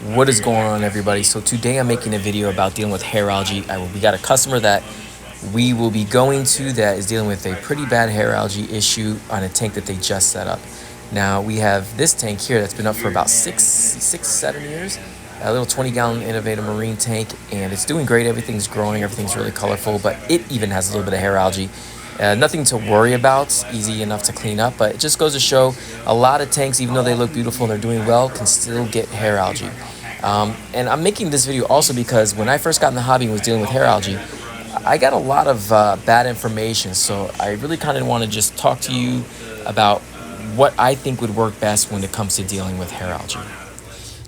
What is going on, everybody? So today I'm making a video about dealing with hair algae. We got a customer that we will be going to that is dealing with a pretty bad hair algae issue on a tank that they just set up. Now we have this tank here that's been up for about 7 years, a little 20-gallon innovative marine tank, and it's doing great. Everything's growing, everything's really colorful, but it even has a little bit of hair algae. Nothing to worry about, easy enough to clean up, but it just goes to show a lot of tanks, even though they look beautiful and they're doing well, can still get hair algae. And I'm making this video also because when I first got in the hobby and was dealing with hair algae, I got a lot of bad information. So I really kind of want to just talk to you about what I think would work best when it comes to dealing with hair algae.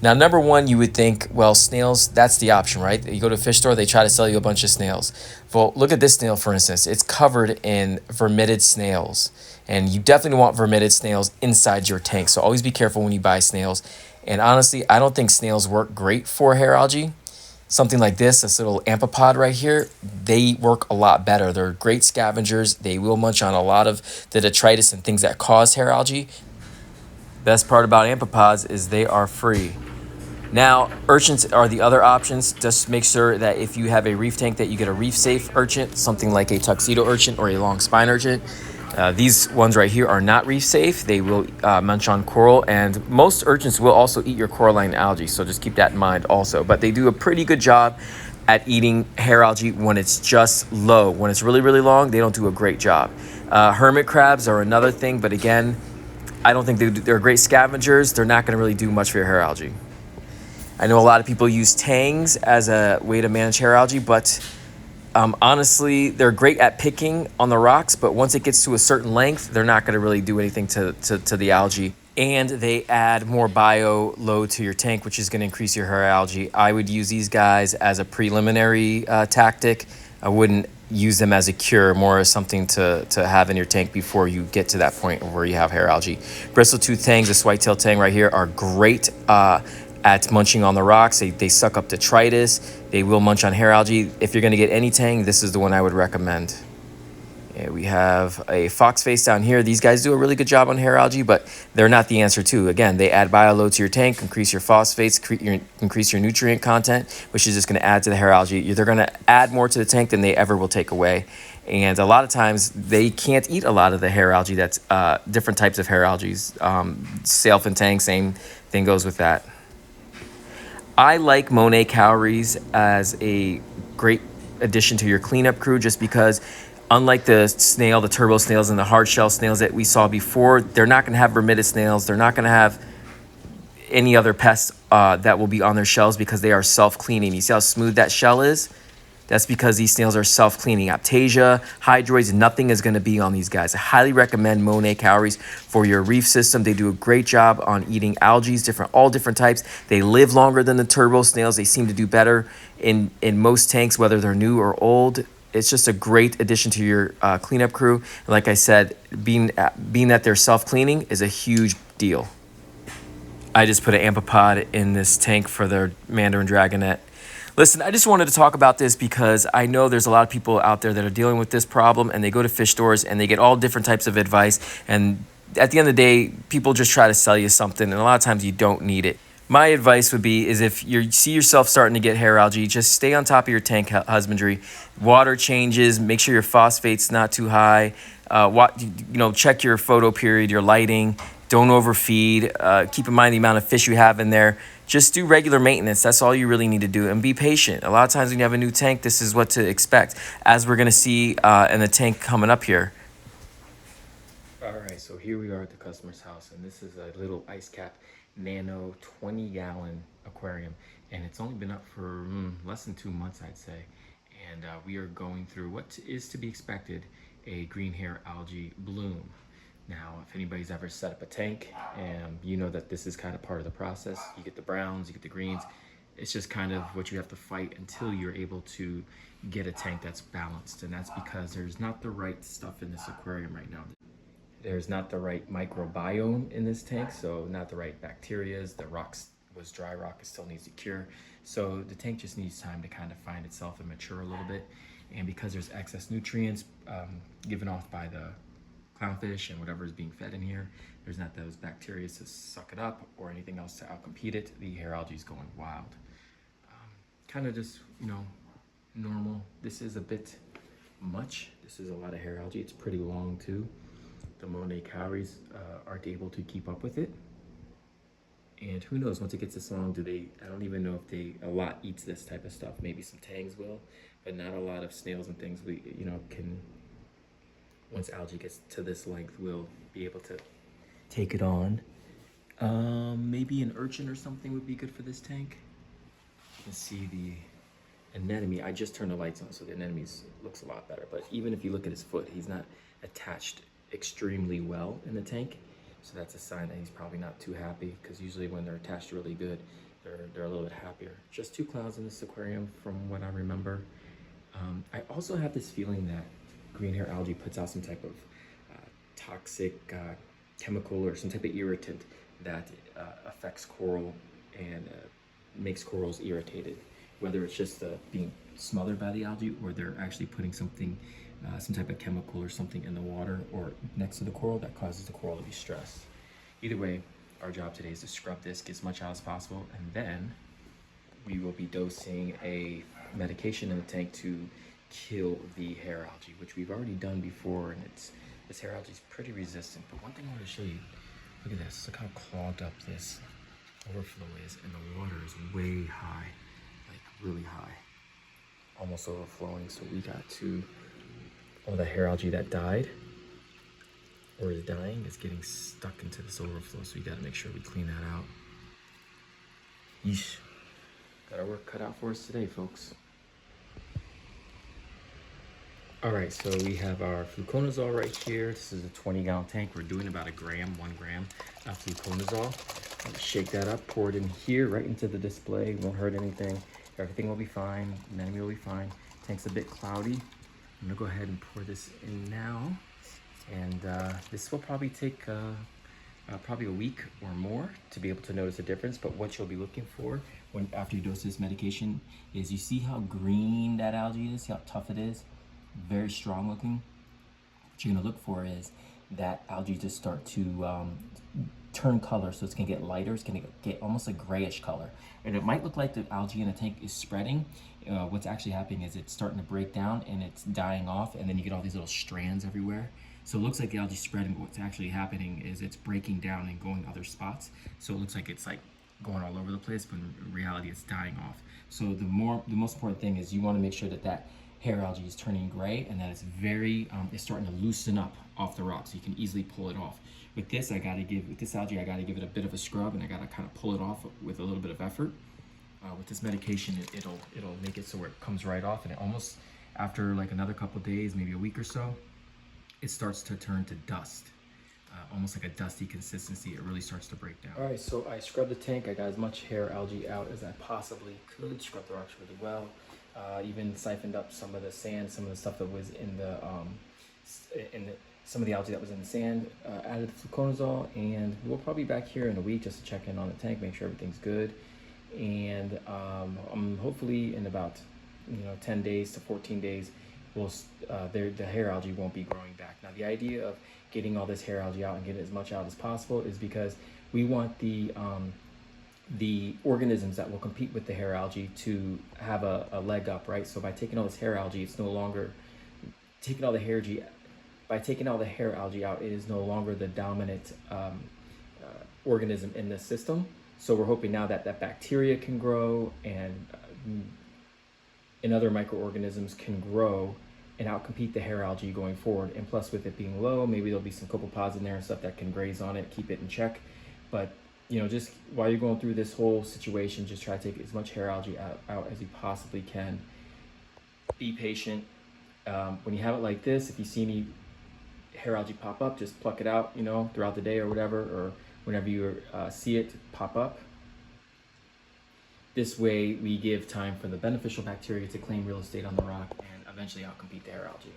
Now, number one, you would think, well, snails, that's the option, right? You go to a fish store, they try to sell you a bunch of snails. Well, look at this snail, for instance. It's covered in vermitid snails. And you definitely want vermitid snails inside your tank. So always be careful when you buy snails. And honestly, I don't think snails work great for hair algae. Something like this little amphipods right here, they work a lot better. They're great scavengers. They will munch on a lot of the detritus and things that cause hair algae. Best part about amphipods is they are free. Now, urchins are the other options. Just make sure that if you have a reef tank that you get a reef safe urchin, something like a tuxedo urchin or a long spine urchin. These ones right here are not reef safe. They will munch on coral, and most urchins will also eat your coralline algae, so just keep that in mind also. But they do a pretty good job at eating hair algae when it's just low. When it's really, really long, they don't do a great job. Hermit crabs are another thing, but again, I don't think they're great scavengers. They're not gonna really do much for your hair algae. I know a lot of people use tangs as a way to manage hair algae, but honestly, they're great at picking on the rocks, but once it gets to a certain length, they're not gonna really do anything to the algae. And they add more bio load to your tank, which is gonna increase your hair algae. I would use these guys as a preliminary tactic. I wouldn't use them as a cure, more as something to have in your tank before you get to that point where you have hair algae. Bristletooth tangs, this whitetail tang right here, are great at munching on the rocks. They suck up detritus. They will munch on hair algae. If you're gonna get any tang, this is the one I would recommend. Yeah, we have a foxface down here. These guys do a really good job on hair algae, but they're not the answer too. Again, they add bioload to your tank, increase your phosphates, increase your nutrient content, which is just gonna add to the hair algae. They're gonna add more to the tank than they ever will take away. And a lot of times they can't eat a lot of the hair algae that's different types of hair algae. Sailfin tang, same thing goes with that. I like Monet cowries as a great addition to your cleanup crew just because unlike the snail, the turbo snails and the hard shell snails that we saw before, they're not going to have vermitid snails. They're not going to have any other pests that will be on their shells because they are self-cleaning. You see how smooth that shell is? That's because these snails are self-cleaning. Aptasia, hydroids, nothing is going to be on these guys. I highly recommend Monet cowries for your reef system. They do a great job on eating algae, all different types. They live longer than the turbo snails. They seem to do better in most tanks, whether they're new or old. It's just a great addition to your cleanup crew. And like I said, being that they're self-cleaning is a huge deal. I just put an amphipods in this tank for their Mandarin Dragonet. Listen, I just wanted to talk about this because I know there's a lot of people out there that are dealing with this problem, and they go to fish stores and they get all different types of advice. And at the end of the day, people just try to sell you something, and a lot of times you don't need it. My advice would be is if you see yourself starting to get hair algae, just stay on top of your tank husbandry. Water changes, make sure your phosphate's not too high. Check your photo period, your lighting. Don't overfeed. Keep in mind the amount of fish you have in there. Just do regular maintenance. That's all you really need to do. And be patient. A lot of times when you have a new tank, this is what to expect, as we're going to see in the tank coming up here. All right, so here we are at the customer's house, and this is a little ice cap nano 20-gallon aquarium. And it's only been up for less than 2 months, I'd say. And we are going through what is to be expected, a green hair algae bloom. Now, if anybody's ever set up a tank, you know that this is kind of part of the process. You get the browns, you get the greens. It's just kind of what you have to fight until you're able to get a tank that's balanced. And that's because there's not the right stuff in this aquarium right now. There's not the right microbiome in this tank, so not the right bacterias. The rocks was dry rock, it still needs to cure. So the tank just needs time to kind of find itself and mature a little bit. And because there's excess nutrients given off by the clownfish and whatever is being fed in here, there's not those bacteria to suck it up or anything else to outcompete it. The hair algae is going wild. Kind of just, you know, normal. This is a bit much. This is a lot of hair algae. It's pretty long too. The Monet cowries aren't able to keep up with it. And who knows, once it gets this long, I don't even know if a lot eats this type of stuff. Maybe some tangs will, but not a lot of snails and things once algae gets to this length, will be able to take it on. Maybe an urchin or something would be good for this tank. You can see the anemone. I just turned the lights on, so the anemone looks a lot better. But even if you look at his foot, he's not attached extremely well in the tank. So that's a sign that he's probably not too happy, because usually when they're attached really good, they're a little bit happier. Just 2 clowns in this aquarium from what I remember. I also have this feeling that green hair algae puts out some type of toxic chemical or some type of irritant that affects coral and makes corals irritated, whether it's just being smothered by the algae, or they're actually putting something, some type of chemical or something in the water or next to the coral that causes the coral to be stressed. Either way, our job today is to scrub this, get as much out as possible, and then we will be dosing a medication in the tank to kill the hair algae, which we've already done before, and this hair algae is pretty resistant. But one thing I want to show you, look at this, look how clogged up this overflow is, and the water is way high, like really high, almost overflowing. So we got all the hair algae that died or is dying is getting stuck into this overflow, so we got to make sure we clean that out. Yeesh, got our work cut out for us today, folks. All right, so we have our fluconazole right here. This is a 20-gallon tank. We're doing about 1 gram of fluconazole. Shake that up, pour it in here, right into the display. Won't hurt anything. Everything will be fine. Anemone will be fine. Tank's a bit cloudy. I'm gonna go ahead and pour this in now. And this will probably take probably a week or more to be able to notice a difference. But what you'll be looking for after you dose this medication is, you see how green that algae is, see how tough it is? Very strong looking. What you're gonna look for is that algae just start to turn color, so it's gonna get lighter. It's gonna get almost a grayish color, and it might look like the algae in the tank is spreading. What's actually happening is it's starting to break down and it's dying off, and then you get all these little strands everywhere. So it looks like the algae spreading, but what's actually happening is it's breaking down and going other spots. So it looks like it's like going all over the place, but in reality it's dying off. So the most important thing is you want to make sure that hair algae is turning gray, and that it's it's starting to loosen up off the rock, so you can easily pull it off. With this algae, I gotta give it a bit of a scrub, and I gotta kind of pull it off with a little bit of effort. With this medication, it'll make it so where it comes right off, and it almost, after like another couple days, maybe a week or so, it starts to turn to dust. Almost like a dusty consistency. It really starts to break down. All right, so I scrubbed the tank. I got as much hair algae out as I possibly could. Scrubbed the rocks really well. Even siphoned up some of the sand, some of the stuff that was some of the algae that was in the sand. Added the fluconazole, and we'll probably be back here in a week just to check in on the tank, make sure everything's good. And hopefully in about 10 days to 14 days, the hair algae won't be growing back. Now, the idea of getting all this hair algae out and getting as much out as possible is because we want the organisms that will compete with the hair algae to have a leg up, right? So by taking all this hair algae, it's no longer by taking all the hair algae out, it is no longer the dominant organism in the system. So we're hoping now that bacteria can grow, and other microorganisms can grow and outcompete the hair algae going forward. And plus, with it being low, maybe there'll be some copepods in there and stuff that can graze on it, keep it in check. But just while you're going through this whole situation, just try to take as much hair algae out as you possibly can. Be patient. When you have it like this, if you see any hair algae pop up, just pluck it out, throughout the day or whatever, or whenever you see it pop up. This way, we give time for the beneficial bacteria to claim real estate on the rock and eventually outcompete the hair algae.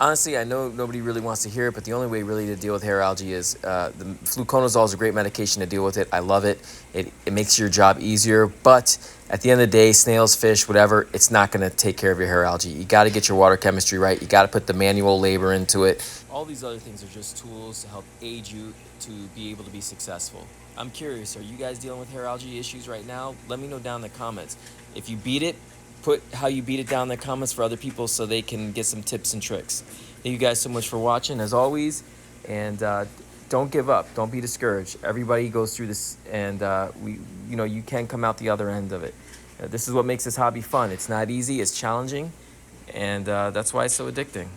Honestly, I know nobody really wants to hear it, but the only way really to deal with hair algae is the fluconazole is a great medication to deal with it. I love it. It makes your job easier, but at the end of the day, snails, fish, whatever, it's not going to take care of your hair algae. You got to get your water chemistry right. You got to put the manual labor into it. All these other things are just tools to help aid you to be able to be successful. I'm curious, are you guys dealing with hair algae issues right now? Let me know down in the comments. If you beat it, put how you beat it down in the comments for other people so they can get some tips and tricks. Thank you guys so much for watching, as always, and don't give up. Don't be discouraged. Everybody goes through this, and you can come out the other end of it. This is what makes this hobby fun. It's not easy. It's challenging, and that's why it's so addicting.